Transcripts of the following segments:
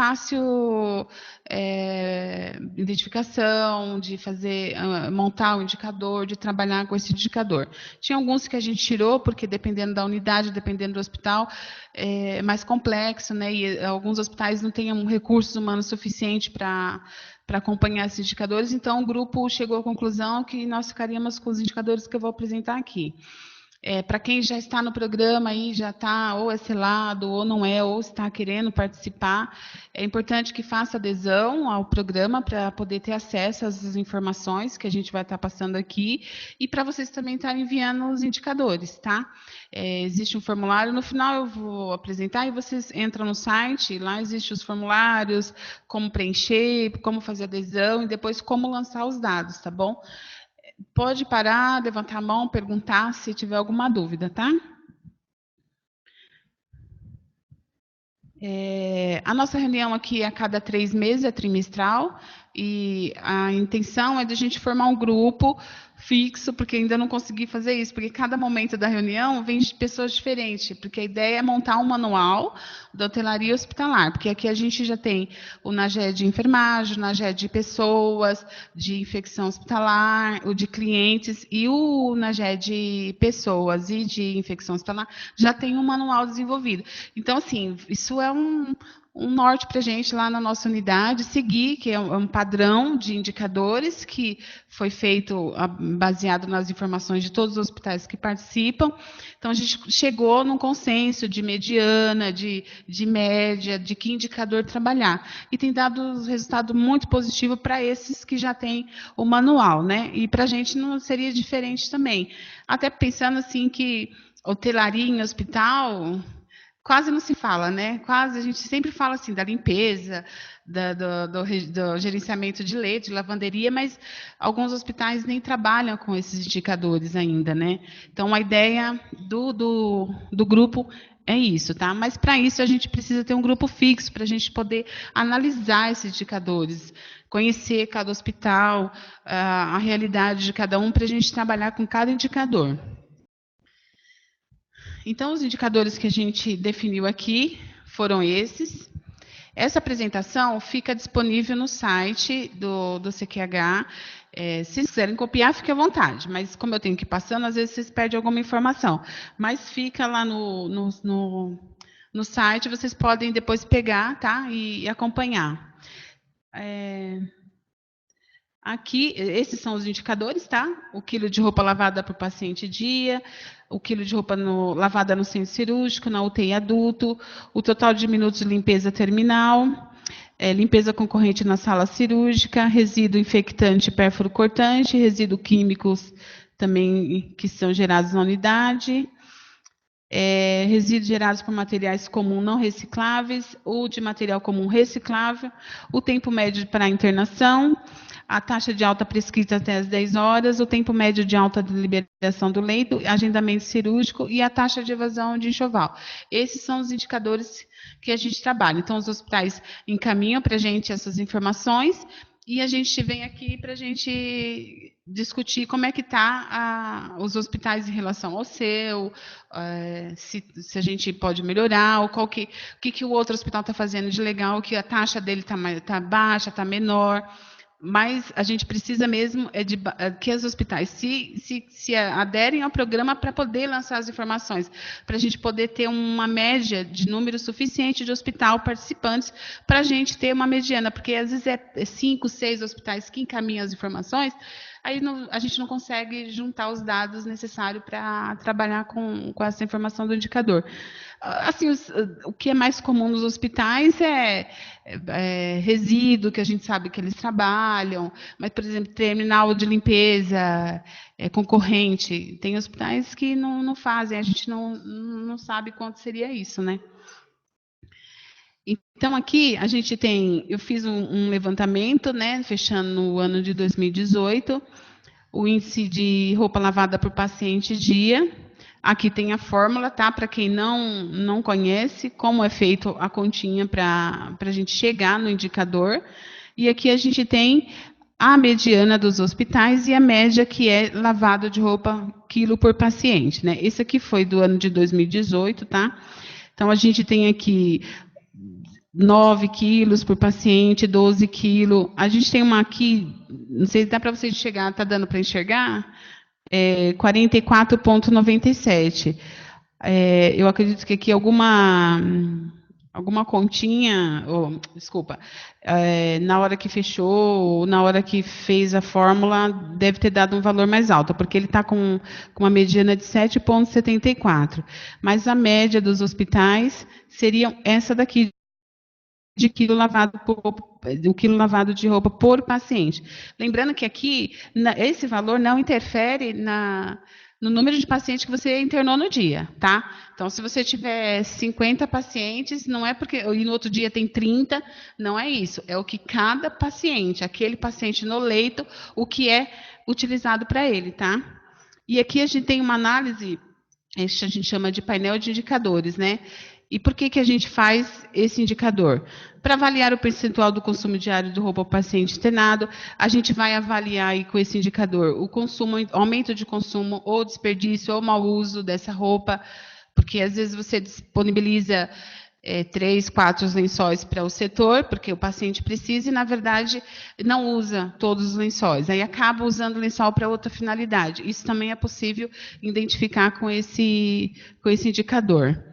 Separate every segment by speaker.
Speaker 1: fácil identificação, de fazer, montar um indicador, de trabalhar com esse indicador. Tinha alguns que a gente tirou, porque dependendo da unidade, dependendo do hospital, é mais complexo, né? E alguns hospitais não têm recursos humanos suficientes para acompanhar esses indicadores, então o grupo chegou à conclusão que nós ficaríamos com os indicadores que eu vou apresentar aqui. Para quem já está no programa aí, já está ou é selado, ou não é, ou está querendo participar, é importante que faça adesão ao programa para poder ter acesso às informações que a gente vai estar passando aqui e para vocês também estarem enviando os indicadores, tá? Existe um formulário, no final eu vou apresentar e vocês entram no site, lá existem os formulários, como preencher, como fazer adesão e depois como lançar os dados, tá bom? Pode parar, levantar a mão, perguntar se tiver alguma dúvida, tá? A nossa reunião aqui é a cada 3 meses, é trimestral, e a intenção é de a gente formar um grupo fixo, porque ainda não consegui fazer isso, porque cada momento da reunião vem de pessoas diferentes, porque a ideia é montar um manual da hotelaria hospitalar, porque aqui a gente já tem o NAGE de enfermagem, o NAGE de pessoas, de infecção hospitalar, o de clientes, e o NAGE de pessoas e de infecção hospitalar já tem um manual desenvolvido. Então, assim, isso é um norte para a gente lá na nossa unidade seguir, que é um padrão de indicadores que foi feito baseado nas informações de todos os hospitais que participam. Então, a gente chegou num consenso de mediana, de média, de que indicador trabalhar. E tem dado resultado muito positivo para esses que já têm o manual, né? E para a gente não seria diferente também. Até pensando assim que hotelaria em hospital quase não se fala, né? Quase, a gente sempre fala assim da limpeza, do gerenciamento de leite, de lavanderia, mas alguns hospitais nem trabalham com esses indicadores ainda, né? Então, a ideia do grupo é isso, tá? Mas para isso a gente precisa ter um grupo fixo para a gente poder analisar esses indicadores, conhecer cada hospital, a realidade de cada um, para a gente trabalhar com cada indicador. Então, os indicadores que a gente definiu aqui foram esses. Essa apresentação fica disponível no site do CQH. Se vocês quiserem copiar, fique à vontade. Mas, como eu tenho que ir passando, às vezes vocês perdem alguma informação. Mas fica lá no site, vocês podem depois pegar, tá? E acompanhar. Aqui, esses são os indicadores, tá? O quilo de roupa lavada por paciente dia, o quilo de roupa lavada no centro cirúrgico, na UTI adulto, o total de minutos de limpeza terminal, limpeza concorrente na sala cirúrgica, resíduo infectante pérfuro cortante, resíduo químicos também que são gerados na unidade, resíduos gerados por materiais comuns não recicláveis, ou de material comum reciclável, o tempo médio para a internação, a taxa de alta prescrita até as 10 horas, o tempo médio de alta de liberação do leito, agendamento cirúrgico e a taxa de evasão de enxoval. Esses são os indicadores que a gente trabalha. Então, os hospitais encaminham para a gente essas informações e a gente vem aqui para a gente discutir como é que está os hospitais em relação ao seu, se a gente pode melhorar, ou o que o outro hospital está fazendo de legal, que a taxa dele está baixa, está menor. Mas a gente precisa mesmo que os hospitais se aderem ao programa para poder lançar as informações, para a gente poder ter uma média de número suficiente de hospital participantes, para a gente ter uma mediana, porque às vezes é 5, 6 hospitais que encaminham as informações, aí a gente não consegue juntar os dados necessários para trabalhar com essa informação do indicador. Assim, o que é mais comum nos hospitais é resíduo, que a gente sabe que eles trabalham, mas, por exemplo, terminal de limpeza concorrente, tem hospitais que não fazem, a gente não sabe quanto seria isso, né? Então, aqui a gente eu fiz um levantamento, né, fechando no ano de 2018, o índice de roupa lavada por paciente dia. Aqui tem a fórmula, tá? Para quem não conhece, como é feito a continha para a gente chegar no indicador. E aqui a gente tem a mediana dos hospitais e a média que é lavado de roupa quilo por paciente, né? Esse aqui foi do ano de 2018, tá? Então, a gente tem aqui 9 quilos por paciente, 12 quilos. A gente tem uma aqui, não sei se dá para você chegar, está dando para enxergar? 44,97. Eu acredito que aqui alguma continha, desculpa, na hora que fechou, na hora que fez a fórmula, deve ter dado um valor mais alto, porque ele está com uma mediana de 7,74. Mas a média dos hospitais seria essa daqui, de um quilo lavado de roupa por paciente. Lembrando que aqui, esse valor não interfere no número de pacientes que você internou no dia, tá? Então, se você tiver 50 pacientes, não é porque, e no outro dia tem 30, não é isso. É o que cada paciente, aquele paciente no leito, o que é utilizado para ele, tá? E aqui a gente tem uma análise, a gente chama de painel de indicadores, né? E por que a gente faz esse indicador? Para avaliar o percentual do consumo diário do roupa ao paciente internado, a gente vai avaliar aí com esse indicador o consumo, aumento de consumo, ou desperdício, ou mau uso dessa roupa, porque às vezes você disponibiliza 3, 4 lençóis para o setor, porque o paciente precisa e, na verdade, não usa todos os lençóis. Aí acaba usando o lençol para outra finalidade. Isso também é possível identificar com esse indicador.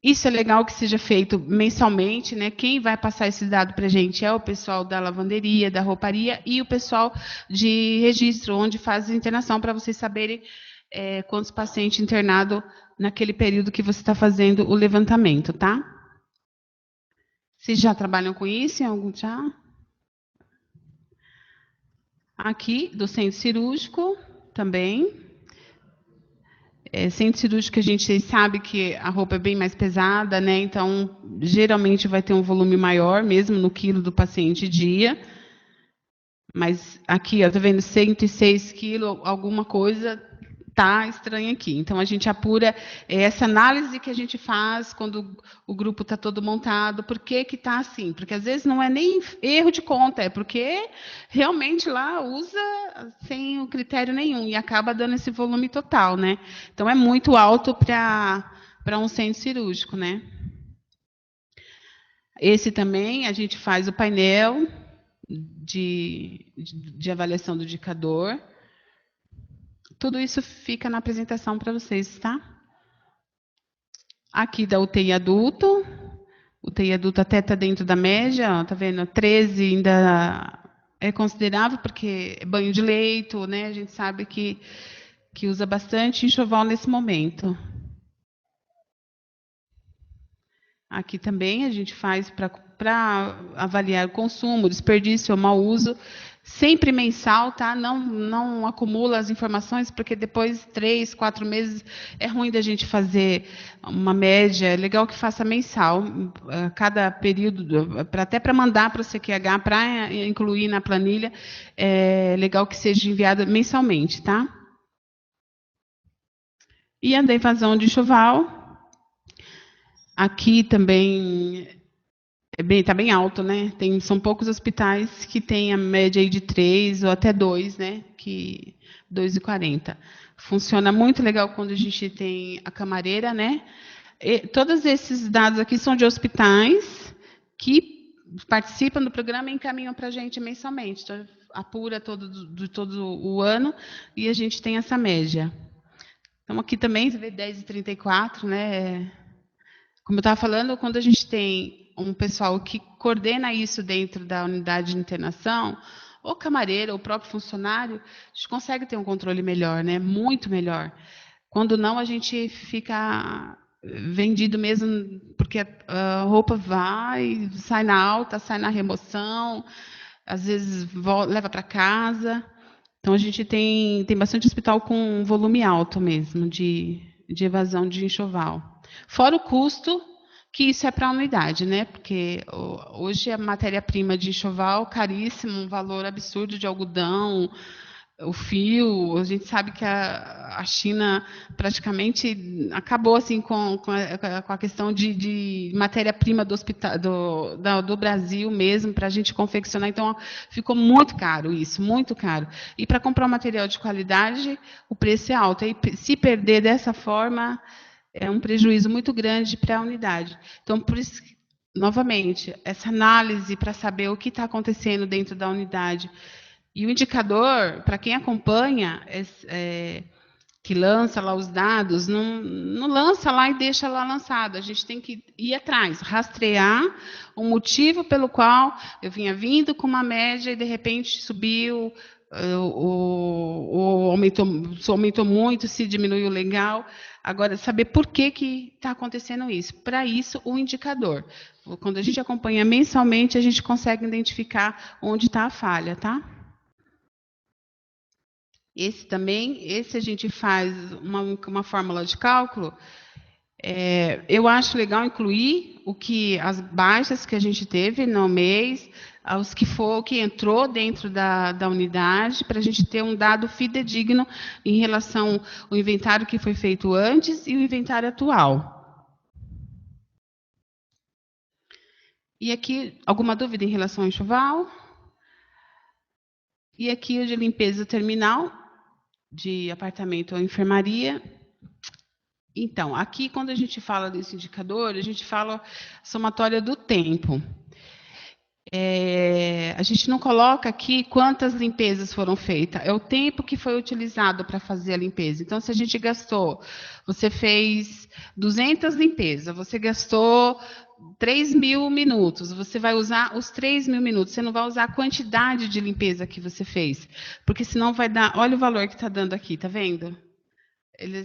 Speaker 1: Isso é legal que seja feito mensalmente, né? Quem vai passar esse dado para a gente é o pessoal da lavanderia, da rouparia e o pessoal de registro, onde faz a internação, para vocês saberem quantos pacientes internados naquele período que você está fazendo o levantamento, tá? Vocês já trabalham com isso? Já? Aqui, do centro cirúrgico, também. Centro cirúrgico, a gente sabe que a roupa é bem mais pesada, né? Então, geralmente vai ter um volume maior, mesmo no quilo do paciente dia. Mas aqui, ó, tá vendo 106 quilos, alguma coisa tá estranha aqui. Então, a gente apura essa análise que a gente faz quando o grupo está todo montado. Por que que tá assim? Porque às vezes não é nem erro de conta, é porque realmente lá usa sem o critério nenhum e acaba dando esse volume total, né? Então, é muito alto para um centro cirúrgico, né? Esse também, a gente faz o painel de avaliação do indicador. Tudo isso fica na apresentação para vocês, tá? Aqui da UTI adulto. UTI adulto até está dentro da média, ó, tá vendo? 13 ainda é considerável, porque é banho de leito, né? A gente sabe que usa bastante enxoval nesse momento. Aqui também a gente faz para avaliar o consumo, desperdício ou mau uso, sempre mensal, tá? Não acumula as informações, porque depois, 3, 4 meses, é ruim da gente fazer uma média. É legal que faça mensal, cada período, até para mandar para o CQH, para incluir na planilha, é legal que seja enviado mensalmente, tá? E a da evasão de enxoval. Aqui também está bem alto, né? São poucos hospitais que têm a média aí de 3 ou até 2, né? 2,40. Funciona muito legal quando a gente tem a camareira, né? Todos esses dados aqui são de hospitais que participam do programa e encaminham para a gente mensalmente. Então, apura todo o ano e a gente tem essa média. Então, aqui também, você vê 10,34, né? Como eu estava falando, quando a gente tem um pessoal que coordena isso dentro da unidade de internação, ou camareira, ou próprio funcionário, a gente consegue ter um controle melhor, né? Muito melhor. Quando não, a gente fica vendido mesmo, porque a roupa vai, sai na alta, sai na remoção, às vezes leva para casa. Então, a gente tem bastante hospital com volume alto mesmo, de evasão de enxoval. Fora o custo, que isso é para a unidade, né? Porque hoje a matéria-prima de enxoval, caríssimo, um valor absurdo de algodão, o fio. A gente sabe que a China praticamente acabou assim com a questão de matéria-prima do hospital, do Brasil mesmo, para a gente confeccionar. Então, ficou muito caro isso, muito caro. E para comprar um material de qualidade, o preço é alto. E se perder dessa forma, é um prejuízo muito grande para a unidade. Então, por isso novamente, essa análise para saber o que está acontecendo dentro da unidade. E o indicador, para quem acompanha, que lança lá os dados, não lança lá e deixa lá lançado. A gente tem que ir atrás, rastrear o motivo pelo qual eu vinha vindo com uma média e de repente subiu, aumentou muito, se diminuiu legal. Agora, saber por que está acontecendo isso. Para isso, o indicador. Quando a gente acompanha mensalmente, a gente consegue identificar onde está a falha, tá? Esse a gente faz uma fórmula de cálculo. Eu acho legal incluir as baixas que a gente teve no mês, os que entrou dentro da unidade, para a gente ter um dado fidedigno em relação ao inventário que foi feito antes e o inventário atual. E aqui, alguma dúvida em relação ao enxoval? E aqui o de limpeza terminal, de apartamento ou enfermaria. Então, aqui, quando a gente fala desse indicador, a gente fala somatória do tempo. A gente não coloca aqui quantas limpezas foram feitas, é o tempo que foi utilizado para fazer a limpeza. Então, se a gente você fez 200 limpezas, você gastou 3.000 minutos, você vai usar os 3.000 minutos, você não vai usar a quantidade de limpeza que você fez, porque senão vai dar, olha o valor que está dando aqui, tá vendo?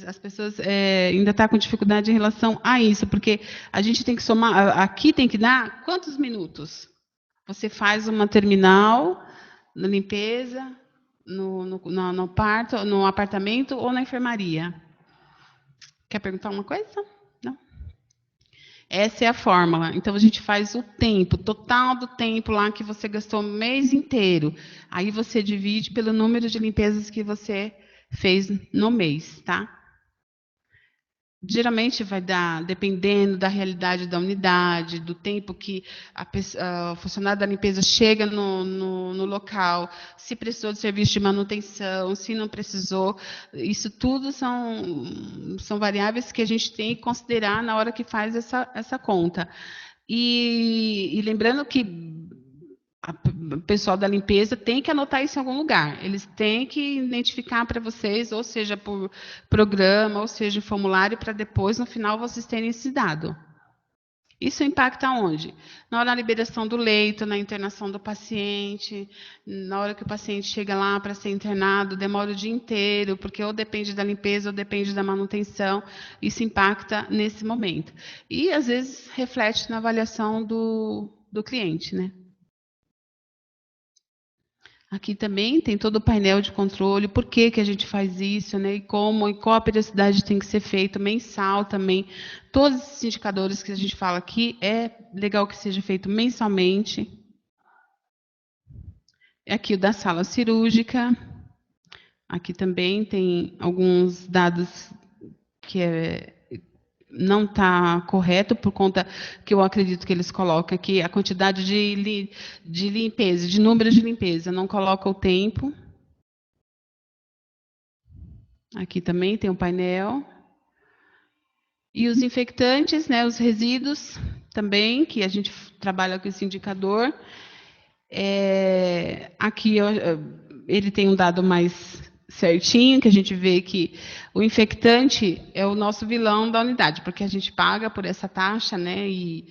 Speaker 1: As pessoas ainda estão com dificuldade em relação a isso, porque a gente tem que somar, aqui tem que dar quantos minutos? Você faz uma terminal na limpeza, no parto, no apartamento ou na enfermaria. Quer perguntar uma coisa? Não? Essa é a fórmula. Então, a gente faz o tempo, total do tempo lá que você gastou o mês inteiro. Aí você divide pelo número de limpezas que você fez no mês, tá? Geralmente vai dar, dependendo da realidade da unidade, do tempo que o funcionário da limpeza chega no local, se precisou de serviço de manutenção, se não precisou. Isso tudo são variáveis que a gente tem que considerar na hora que faz essa conta. E lembrando que o pessoal da limpeza tem que anotar isso em algum lugar. Eles têm que identificar para vocês, ou seja, por programa, ou seja, formulário, para depois, no final, vocês terem esse dado. Isso impacta onde? Na hora da liberação do leito, na internação do paciente, na hora que o paciente chega lá para ser internado, demora o dia inteiro, porque ou depende da limpeza ou depende da manutenção. Isso impacta nesse momento. E, às vezes, reflete na avaliação do cliente, né? Aqui também tem todo o painel de controle, por que a gente faz isso, né? E como, e qual a periodicidade tem que ser feito, mensal também. Todos esses indicadores que a gente fala aqui, é legal que seja feito mensalmente. Aqui o da sala cirúrgica. Aqui também tem alguns dados que não está correto, por conta que eu acredito que eles colocam aqui a quantidade de limpeza, de número de limpeza, não coloca o tempo. Aqui também tem um painel. E os infectantes, né, os resíduos também, que a gente trabalha com esse indicador. Aqui ele tem um dado mais certinho, que a gente vê que o infectante é o nosso vilão da unidade, porque a gente paga por essa taxa, né? E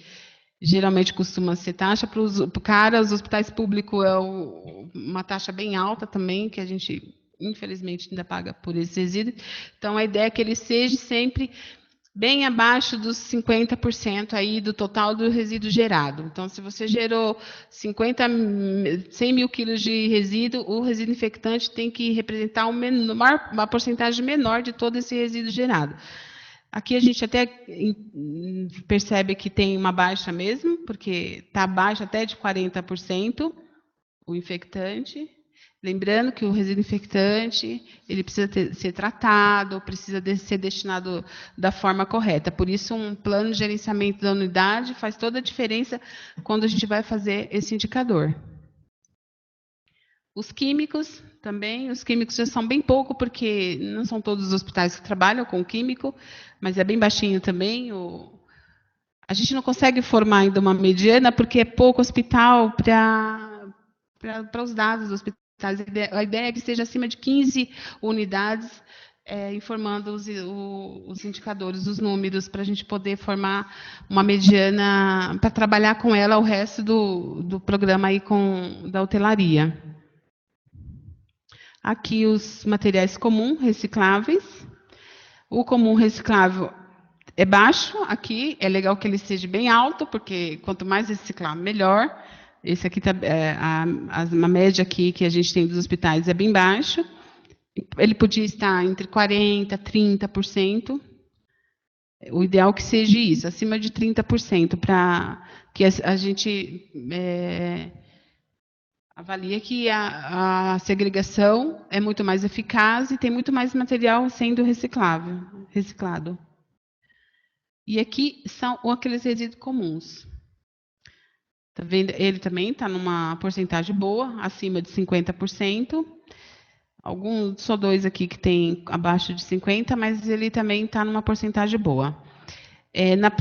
Speaker 1: geralmente costuma ser taxa para os hospitais públicos uma taxa bem alta também, que a gente, infelizmente, ainda paga por esse resíduo. Então, a ideia é que ele seja sempre bem abaixo dos 50% aí do total do resíduo gerado. Então, se você gerou 100 mil quilos de resíduo, o resíduo infectante tem que representar uma porcentagem menor de todo esse resíduo gerado. Aqui a gente até percebe que tem uma baixa mesmo, porque está abaixo até de 40% o infectante. Lembrando que o resíduo infectante, ele precisa ser tratado, precisa ser destinado da forma correta. Por isso, um plano de gerenciamento da unidade faz toda a diferença quando a gente vai fazer esse indicador. Os químicos também, os químicos já são bem pouco, porque não são todos os hospitais que trabalham com químico, mas é bem baixinho também A gente não consegue formar ainda uma mediana porque é pouco hospital para os dados dos hospitais. A ideia é que seja acima de 15 unidades, informando os indicadores, os números, para a gente poder formar uma mediana, para trabalhar com ela o resto do programa aí da hotelaria. Aqui os materiais comuns recicláveis. O comum reciclável é baixo aqui, é legal que ele esteja bem alto, porque quanto mais reciclar, melhor. Esse aqui tá, a média aqui que a gente tem dos hospitais é bem baixo. Ele podia estar entre 40% e 30%. O ideal é que seja isso, acima de 30%, para que a gente avalia que a segregação é muito mais eficaz e tem muito mais material sendo reciclado. E aqui são aqueles resíduos comuns. Tá vendo? Ele também está numa porcentagem boa, acima de 50%. Alguns, só dois aqui que tem abaixo de 50%, mas ele também está numa porcentagem boa.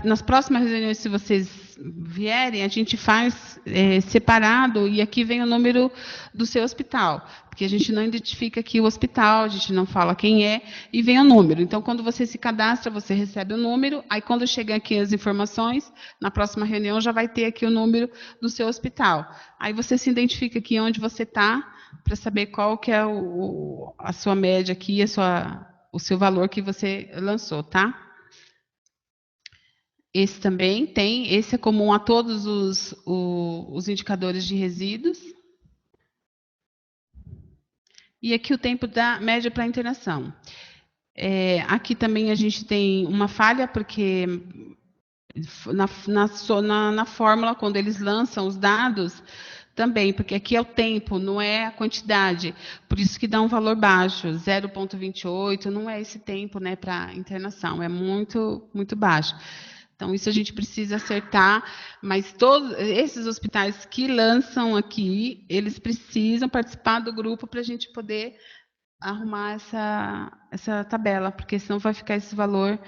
Speaker 1: Nas próximas reuniões, se vocês vierem, a gente faz separado, e aqui vem o número do seu hospital, porque a gente não identifica aqui o hospital, a gente não fala quem é, e vem o número. Então, quando você se cadastra, você recebe o número, aí quando chegar aqui as informações, na próxima reunião já vai ter aqui o número do seu hospital. Aí você se identifica aqui onde você está, para saber qual que é a sua média aqui, o seu valor que você lançou, tá? Esse também tem, esse é comum a todos os indicadores de resíduos. E aqui o tempo da média para a internação. Aqui também a gente tem uma falha, porque na fórmula, quando eles lançam os dados, também, porque aqui é o tempo, não é a quantidade. Por isso que dá um valor baixo, 0,28, não é esse tempo, né, para internação, é muito, muito baixo. Então, isso a gente precisa acertar, mas todos esses hospitais que lançam aqui, eles precisam participar do grupo para a gente poder arrumar essa tabela, porque senão vai ficar esse valor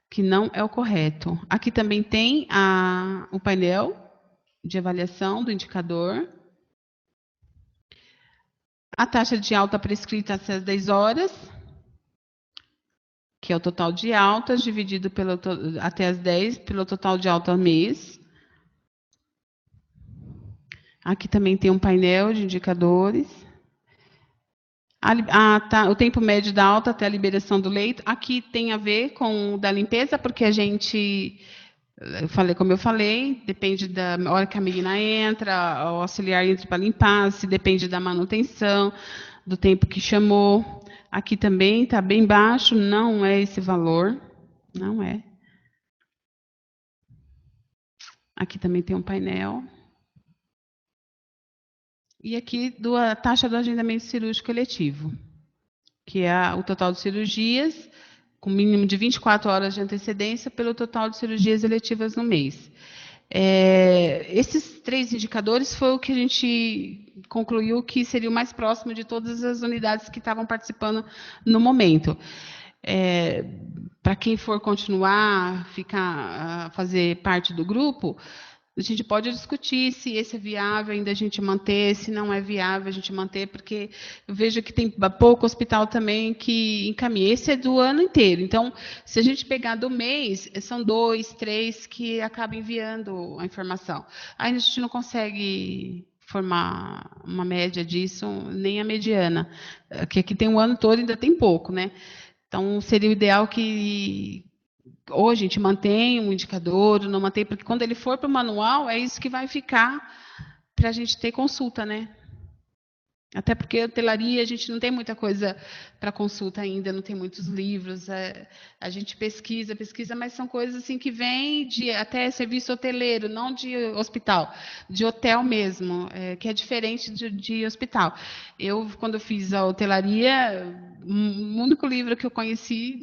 Speaker 1: que não é o correto. Aqui também tem o painel de avaliação do indicador. A taxa de alta prescrita até as 10 horas, que é o total de altas, dividido até as 10, pelo total de alta mês. Aqui também tem um painel de indicadores. O tempo médio da alta até a liberação do leito. Aqui tem a ver com o da limpeza, porque a gente, como eu falei, depende da hora que a menina entra, o auxiliar entra para limpar, se depende da manutenção, do tempo que chamou. Aqui também está bem baixo, não é esse valor, não é. Aqui também tem um painel. E aqui a taxa do agendamento cirúrgico eletivo, que é o total de cirurgias, com mínimo de 24 horas de antecedência, pelo total de cirurgias eletivas no mês. Esses 3 indicadores foi o que a gente concluiu que seria o mais próximo de todas as unidades que estavam participando no momento. Para quem for continuar, fazer parte do grupo, a gente pode discutir se esse é viável ainda a gente manter, se não é viável a gente manter, porque eu vejo que tem pouco hospital também que encaminha. Esse é do ano inteiro. Então, se a gente pegar do mês, são 2, 3 que acabam enviando a informação. Aí a gente não consegue formar uma média disso, nem a mediana, que aqui tem o ano todo, ainda tem pouco, né? Então, seria o ideal que ou a gente mantém um indicador, ou não mantém, porque quando ele for para o manual, é isso que vai ficar para a gente ter consulta, né? Até porque a hotelaria, a gente não tem muita coisa para consulta ainda, não tem muitos livros, a gente pesquisa, mas são coisas assim que vêm de até serviço hoteleiro, não de hospital, de hotel mesmo, que é diferente de hospital. Quando eu fiz a hotelaria, o único livro que eu conheci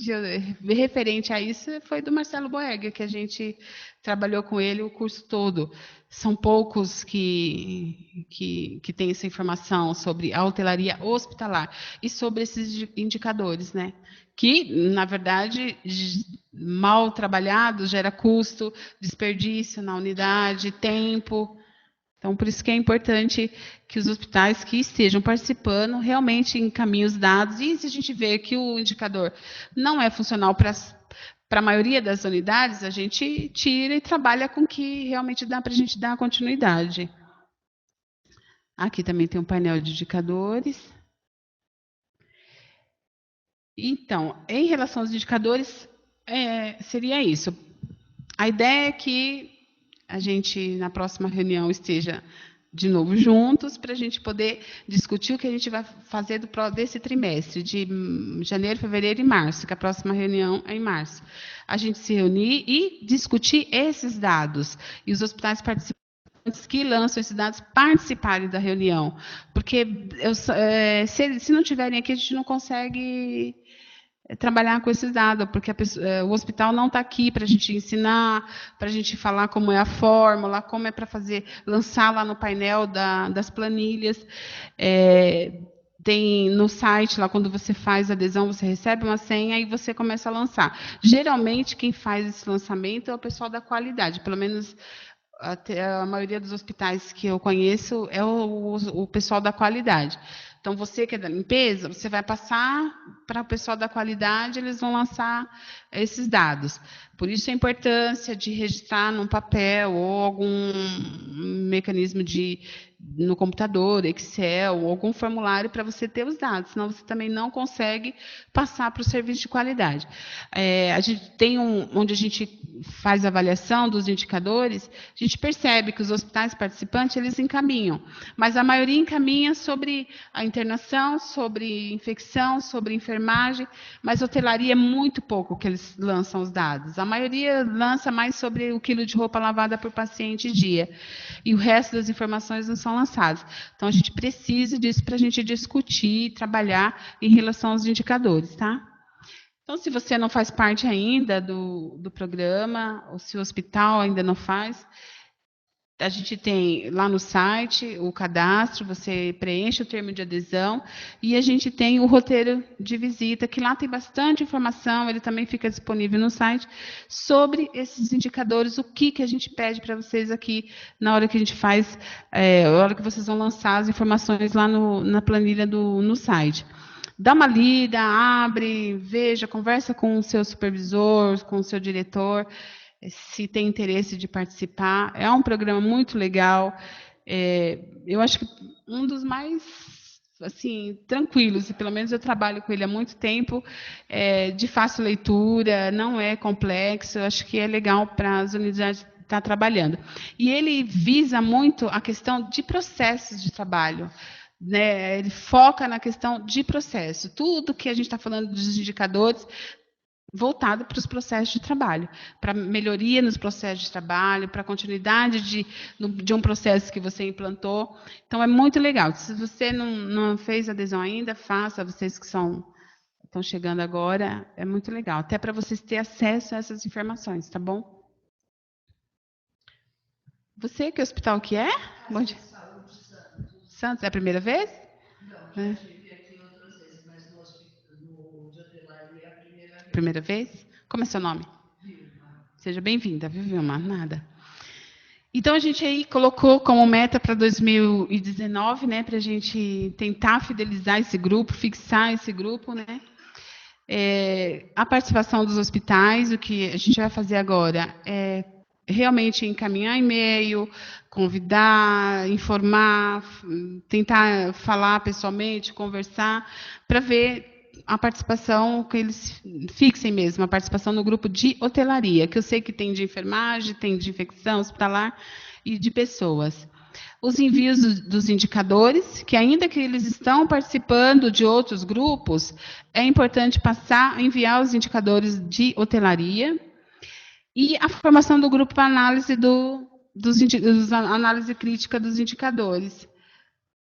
Speaker 1: referente a isso foi do Marcelo Boerger, que a gente trabalhou com ele o curso todo. São poucos que têm essa informação sobre a hotelaria hospitalar e sobre esses indicadores, né? Que, na verdade, mal trabalhado gera custo, desperdício na unidade, tempo. Então, por isso que é importante que os hospitais que estejam participando realmente encaminhem os dados. E se a gente vê que o indicador não é funcional para a maioria das unidades, a gente tira e trabalha com o que realmente dá para a gente dar continuidade. Aqui também tem um painel de indicadores. Então, em relação aos indicadores, seria isso. A ideia é que a gente, na próxima reunião, esteja de novo juntos para a gente poder discutir o que a gente vai fazer desse trimestre, de janeiro, fevereiro e março, que a próxima reunião é em março. A gente se reunir e discutir esses dados. E os hospitais participantes que lançam esses dados participarem da reunião. Porque se não tiverem aqui, a gente não consegue trabalhar com esses dados, porque o hospital não está aqui para a gente ensinar, para a gente falar como é a fórmula, como é para lançar lá no painel das planilhas. Tem no site, lá quando você faz a adesão, você recebe uma senha e você começa a lançar. Geralmente, quem faz esse lançamento é o pessoal da qualidade, pelo menos até a maioria dos hospitais que eu conheço é o pessoal da qualidade. Então, você que é da limpeza, você vai passar para o pessoal da qualidade, eles vão lançar esses dados. Por isso a importância de registrar num papel ou algum mecanismo no computador, Excel, ou algum formulário para você ter os dados, senão você também não consegue passar para o serviço de qualidade. A gente tem onde a gente faz a avaliação dos indicadores, a gente percebe que os hospitais participantes, eles encaminham, mas a maioria encaminha sobre a internação, sobre infecção, sobre enfermagem, mas hotelaria é muito pouco que eles lançam os dados. A maioria lança mais sobre o quilo de roupa lavada por paciente dia. E o resto das informações não são lançadas. Então, a gente precisa disso para a gente discutir e trabalhar em relação aos indicadores, tá? Então, se você não faz parte ainda do programa, ou se o hospital ainda não faz, a gente tem lá no site o cadastro, você preenche o termo de adesão e a gente tem o roteiro de visita, que lá tem bastante informação, ele também fica disponível no site, sobre esses indicadores, o que a gente pede para vocês aqui na hora que a gente faz, na hora que vocês vão lançar as informações lá na planilha no site. Dá uma lida, abre, veja, conversa com o seu supervisor, com o seu diretor, se tem interesse de participar. É um programa muito legal. Eu acho que um dos mais assim, tranquilos, e pelo menos eu trabalho com ele há muito tempo, de fácil leitura, não é complexo, eu acho que é legal para as unidades estar trabalhando. E ele visa muito a questão de processos de trabalho. Né, ele foca na questão de processo. Tudo que a gente está falando dos indicadores voltado para os processos de trabalho, para melhoria nos processos de trabalho, para a continuidade de um processo que você implantou. Então, é muito legal. Se você não fez adesão ainda, faça. Vocês que estão chegando agora, é muito legal. Até para vocês terem acesso a essas informações, tá bom? Você, que hospital que é? Bom dia. Santos, é a primeira vez? Não, já tive aqui outras vezes, mas de hotelaria é a primeira vez. Primeira vez? Como é seu nome? Vilma. Seja bem-vinda, viu, Vilma? Nada. Então, a gente aí colocou como meta para 2019, né, para a gente tentar fidelizar esse grupo, fixar esse grupo, né? A participação dos hospitais, o que a gente vai fazer agora é realmente encaminhar e-mail, convidar, informar, tentar falar pessoalmente, conversar, para ver a participação, que eles fixem mesmo, a participação no grupo de hotelaria, que eu sei que tem de enfermagem, tem de infecção hospitalar e de pessoas. Os envios dos indicadores, que ainda que eles estão participando de outros grupos, é importante enviar os indicadores de hotelaria, e a formação do grupo para análise análise crítica dos indicadores.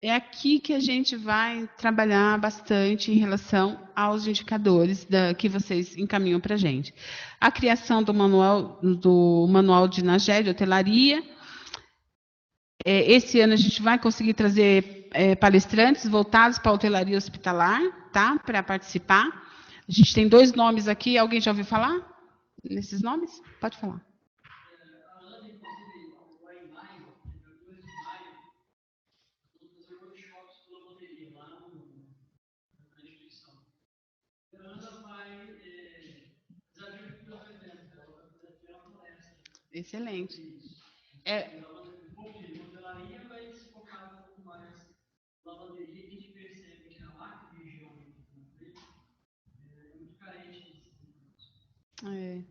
Speaker 1: É aqui que a gente vai trabalhar bastante em relação aos indicadores que vocês encaminham para a gente. A criação do manual de NAGE, de hotelaria, Esse ano a gente vai conseguir trazer palestrantes voltados para a hotelaria hospitalar, tá? Para participar. A gente tem 2 nomes aqui. Alguém já ouviu falar nesses nomes? Pode falar. Excelente. É, é.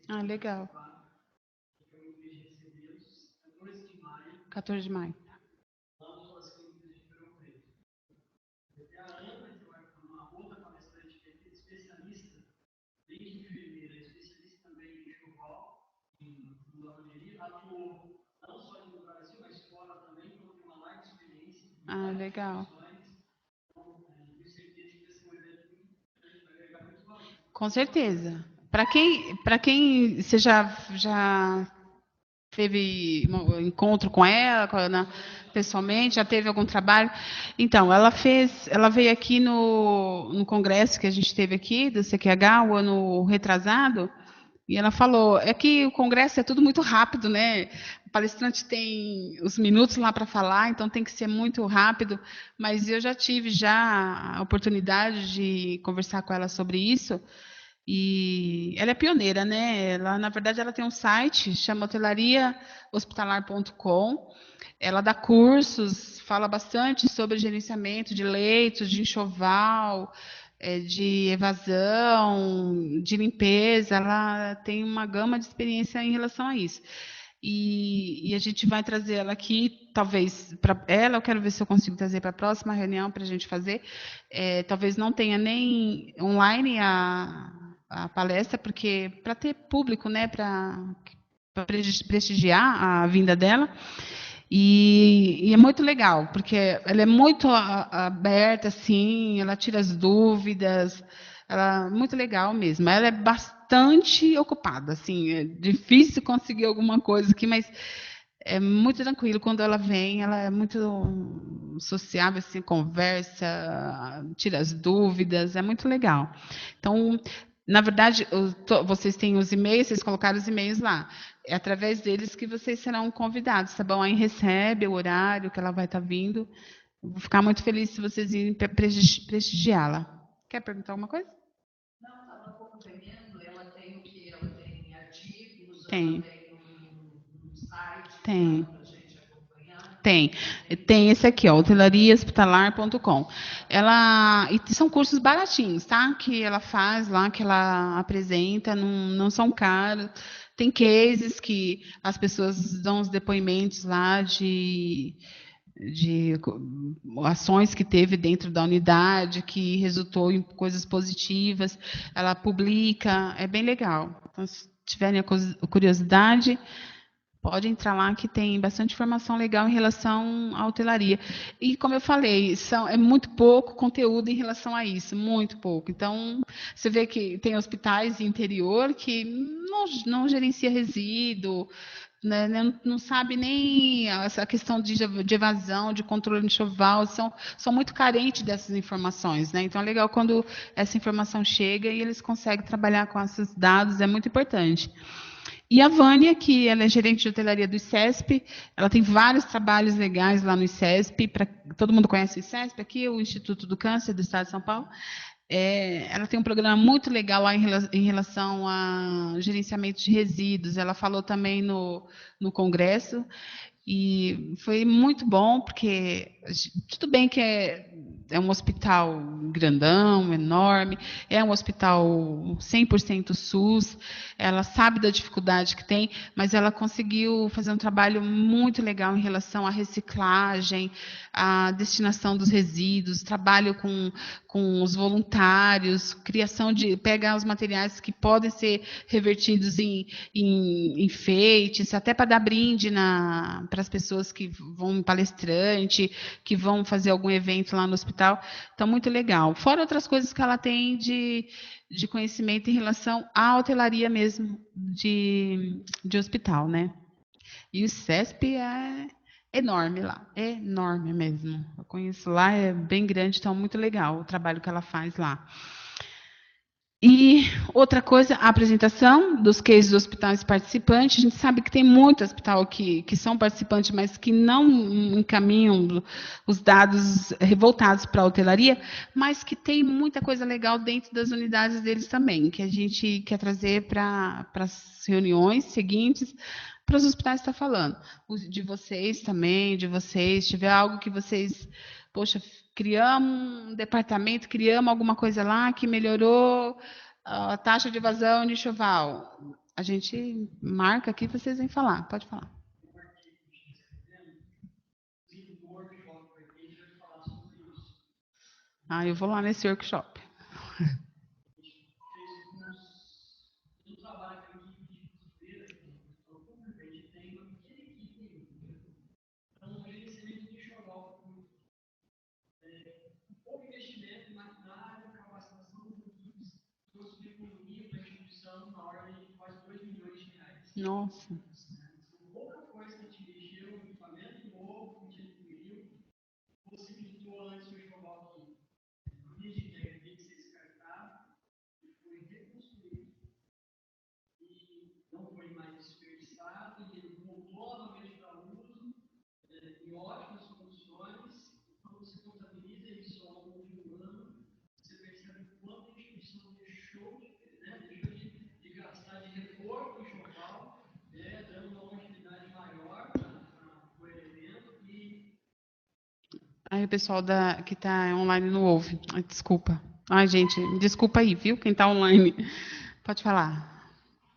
Speaker 1: Ah, legal. 14 de maio. Ah, legal. Com certeza. Para quem você já teve um encontro com ela, pessoalmente, já teve algum trabalho? Então, ela veio aqui no congresso que a gente teve aqui do CQH o ano retrasado. E ela falou, é que o congresso é tudo muito rápido, né? O palestrante tem os minutos lá para falar, então tem que ser muito rápido. Mas eu já tive a oportunidade de conversar com ela sobre isso. E ela é pioneira, né? Ela, na verdade, ela tem um site, chama hotelariahospitalar.com. Ela dá cursos, fala bastante sobre gerenciamento de leitos, de enxoval, de evasão, de limpeza. Ela tem uma gama de experiência em relação a isso. E a gente vai trazer ela aqui, talvez para ela, eu quero ver se eu consigo trazer para a próxima reunião para a gente fazer. Talvez não tenha nem online a palestra, porque para ter público, né, para prestigiar a vinda dela. E é muito legal, porque ela é muito aberta, assim, ela tira as dúvidas, ela é muito legal mesmo. Ela é bastante ocupada, assim, é difícil conseguir alguma coisa aqui, mas é muito tranquilo. Quando ela vem, ela é muito sociável, assim, conversa, tira as dúvidas, é muito legal. Então, na verdade, vocês têm os e-mails, vocês colocaram os e-mails lá. É através deles que vocês serão convidados, tá bom? Aí recebe o horário que ela vai estar vindo. Eu vou ficar muito feliz se vocês irem prestigiá-la. Quer perguntar alguma coisa? Tem. Tem. Tem. Tem esse aqui, ó, hotelariahospitalar.com. E são cursos baratinhos, tá? Que ela faz lá, que ela apresenta, não são caros. Tem cases que as pessoas dão os depoimentos lá de ações que teve dentro da unidade, que resultou em coisas positivas. Ela publica, é bem legal. Então, se tiverem a curiosidade, pode entrar lá que tem bastante informação legal em relação à hotelaria. E, como eu falei, é muito pouco conteúdo em relação a isso, muito pouco. Então, você vê que tem hospitais interior que não gerencia resíduo, né, não sabe nem essa questão de evasão, de controle de enxoval, são muito carentes dessas informações. Né? Então, é legal quando essa informação chega e eles conseguem trabalhar com esses dados, é muito importante. E a Vânia, que ela é gerente de hotelaria do ICESP, ela tem vários trabalhos legais lá no ICESP, todo mundo conhece o ICESP aqui, o Instituto do Câncer do Estado de São Paulo. Ela tem um programa muito legal lá em relação a gerenciamento de resíduos. Ela falou também no congresso, e foi muito bom, porque tudo bem que é um hospital grandão, enorme, é um hospital 100% SUS, ela sabe da dificuldade que tem, mas ela conseguiu fazer um trabalho muito legal em relação à reciclagem, à destinação dos resíduos, trabalho com os voluntários, criação pegar os materiais que podem ser revertidos em enfeites, até para dar brinde para as pessoas que vão palestrante, que vão fazer algum evento lá no hospital. Então, muito legal. Fora outras coisas que ela tem de conhecimento em relação à hotelaria mesmo, de hospital, né? E o CESP é enorme lá, é enorme mesmo. Eu conheço lá, é bem grande, então muito legal o trabalho que ela faz lá. E outra coisa, a apresentação dos cases dos hospitais participantes. A gente sabe que tem muito hospital que são participantes, mas que não encaminham os dados voltados para a hotelaria, mas que tem muita coisa legal dentro das unidades deles também, que a gente quer trazer para as reuniões seguintes, para os hospitais estar falando. De vocês também, de vocês, se tiver algo que vocês, poxa, criamos um departamento, criamos alguma coisa lá que melhorou a taxa de evasão de enxoval. A gente marca aqui, vocês vêm falar. Pode falar. Eu vou lá nesse workshop. Nossa. Aí o pessoal que está online não ouve. Ai, desculpa. Ai, gente, desculpa aí, viu? Quem está online. Pode falar.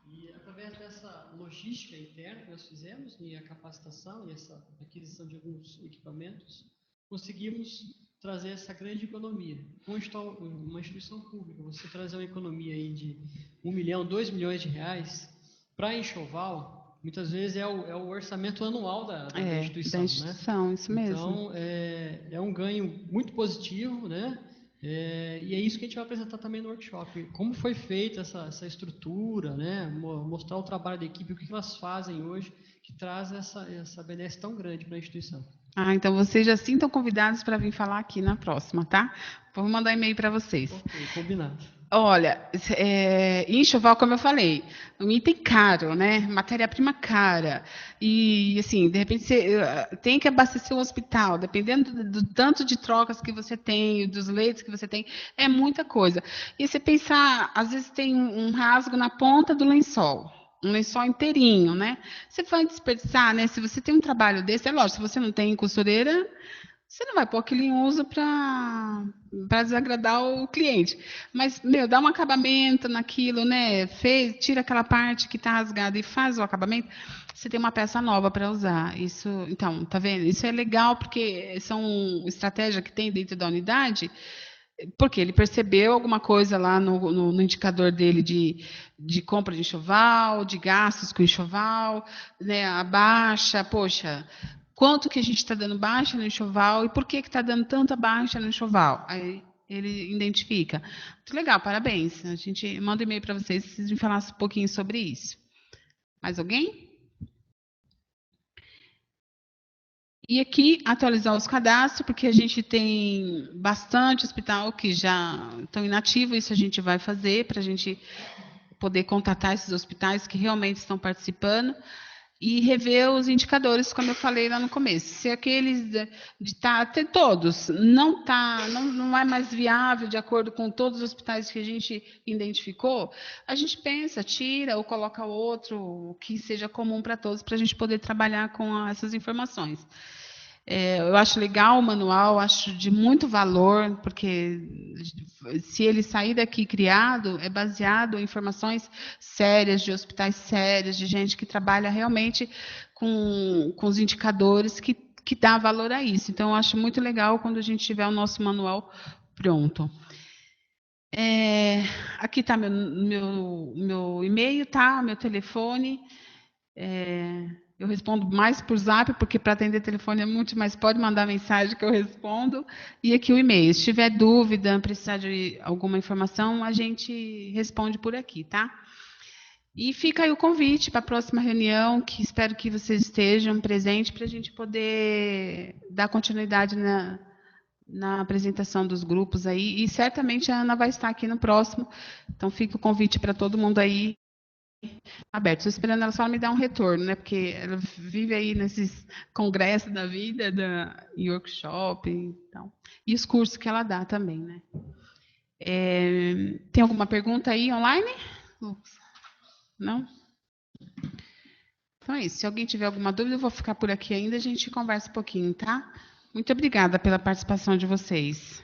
Speaker 2: E através dessa logística interna que nós fizemos, e a capacitação e essa aquisição de alguns equipamentos, conseguimos trazer essa grande economia. Uma instituição pública, você trazer uma economia aí de 1 milhão, 2 milhões de reais para enxoval, muitas vezes é o orçamento anual da instituição.
Speaker 1: Da instituição,
Speaker 2: né?
Speaker 1: Isso mesmo.
Speaker 2: Então, é um ganho muito positivo, né? E é isso que a gente vai apresentar também no workshop. Como foi feita essa estrutura, né? Mostrar o trabalho da equipe, o que elas fazem hoje, que traz essa benéfica tão grande para a instituição.
Speaker 1: Então vocês já sintam convidados para vir falar aqui na próxima, tá? Vou mandar e-mail para vocês.
Speaker 2: Ok, combinado.
Speaker 1: Olha, enxoval, como eu falei, um item caro, né? Matéria-prima cara. E, assim, de repente você tem que abastecer o hospital, dependendo do tanto de trocas que você tem, dos leitos que você tem, é muita coisa. E você pensar, às vezes tem um rasgo na ponta do lençol. Um lençol inteirinho, né? Você vai desperdiçar, né? Se você tem um trabalho desse, é lógico, se você não tem costureira, você não vai pôr aquilo em uso para desagradar o cliente. Mas, dá um acabamento naquilo, né? Tira aquela parte que está rasgada e faz o acabamento, você tem uma peça nova para usar. Isso, então, tá vendo? Isso é legal porque são estratégia que tem dentro da unidade, porque ele percebeu alguma coisa lá no indicador dele de compra de enxoval, de gastos com enxoval, né? A baixa, poxa, quanto que a gente está dando baixa no enxoval e por que está dando tanta baixa no enxoval? Aí ele identifica. Muito legal, parabéns. A gente manda um e-mail para vocês se vocês me falassem um pouquinho sobre isso. Mais alguém? E aqui, atualizar os cadastros, porque a gente tem bastante hospital que já estão inativos, isso a gente vai fazer para a gente poder contatar esses hospitais que realmente estão participando e rever os indicadores, como eu falei lá no começo. Se aqueles ter todos não é mais viável de acordo com todos os hospitais que a gente identificou, a gente pensa, tira ou coloca outro que seja comum para todos, para a gente poder trabalhar com essas informações. Eu acho legal o manual, acho de muito valor, porque se ele sair daqui criado, é baseado em informações sérias, de hospitais sérios, de gente que trabalha realmente com os indicadores que dá valor a isso. Então, eu acho muito legal quando a gente tiver o nosso manual pronto. Aqui está meu e-mail, tá? Meu telefone. Eu respondo mais por Zap, porque para atender telefone é muito, mas pode mandar mensagem que eu respondo. E aqui o e-mail. Se tiver dúvida, precisar de alguma informação, a gente responde por aqui, tá? E fica aí o convite para a próxima reunião, que espero que vocês estejam presentes para a gente poder dar continuidade na apresentação dos grupos aí. E certamente a Ana vai estar aqui no próximo. Então fica o convite para todo mundo aí aberto. Estou esperando ela só me dar um retorno, né? Porque ela vive aí nesses congressos da vida, em workshop, então. E os cursos que ela dá também, né? Tem alguma pergunta aí online? Não? Então é isso. Se alguém tiver alguma dúvida, eu vou ficar por aqui ainda, a gente conversa um pouquinho, tá? Muito obrigada pela participação de vocês.